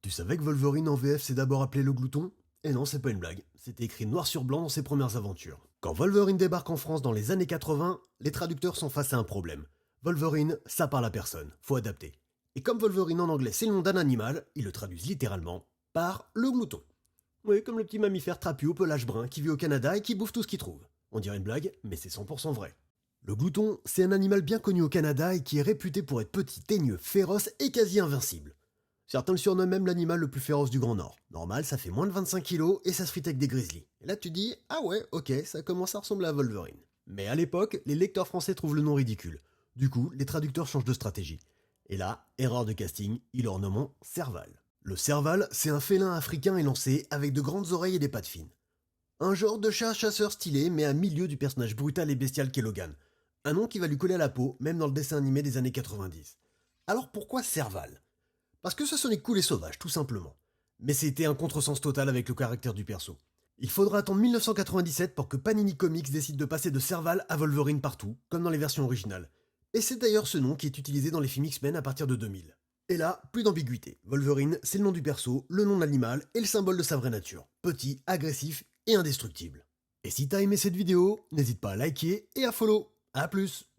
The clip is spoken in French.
Tu savais que Wolverine en VF s'est d'abord appelé le Glouton? Et non, c'est pas une blague, c'était écrit noir sur blanc dans ses premières aventures. Quand Wolverine débarque en France dans les années 80, les traducteurs sont face à un problème. Wolverine, ça parle à personne, faut adapter. Et comme Wolverine en anglais c'est le nom d'un animal, ils le traduisent littéralement par le Glouton. Oui, comme le petit mammifère trapu au pelage brun qui vit au Canada et qui bouffe tout ce qu'il trouve. On dirait une blague, mais c'est 100% vrai. Le glouton, c'est un animal bien connu au Canada et qui est réputé pour être petit, teigneux, féroce et quasi invincible. Certains le surnomment même l'animal le plus féroce du Grand Nord. Normal, ça fait moins de 25 kilos et ça se frite avec des grizzlies. Et là tu dis, ah ouais, ok, ça commence à ressembler à Wolverine. Mais à l'époque, les lecteurs français trouvent le nom ridicule. Du coup, les traducteurs changent de stratégie. Et là, erreur de casting, ils le renomment Serval. Le Serval, c'est un félin africain élancé avec de grandes oreilles et des pattes fines. Un genre de chat chasseur stylé, mais à milieu du personnage brutal et bestial qu'est Logan. Un nom qui va lui coller à la peau, même dans le dessin animé des années 90. Alors pourquoi Serval? Parce que ça sonnait cool et sauvage, tout simplement. Mais c'était un contresens total avec le caractère du perso. Il faudra attendre 1997 pour que Panini Comics décide de passer de Serval à Wolverine partout, comme dans les versions originales. Et c'est d'ailleurs ce nom qui est utilisé dans les films X-Men à partir de 2000. Et là, plus d'ambiguïté. Wolverine, c'est le nom du perso, le nom de l'animal et le symbole de sa vraie nature. Petit, agressif et indestructible. Et si t'as aimé cette vidéo, n'hésite pas à liker et à follow. A plus!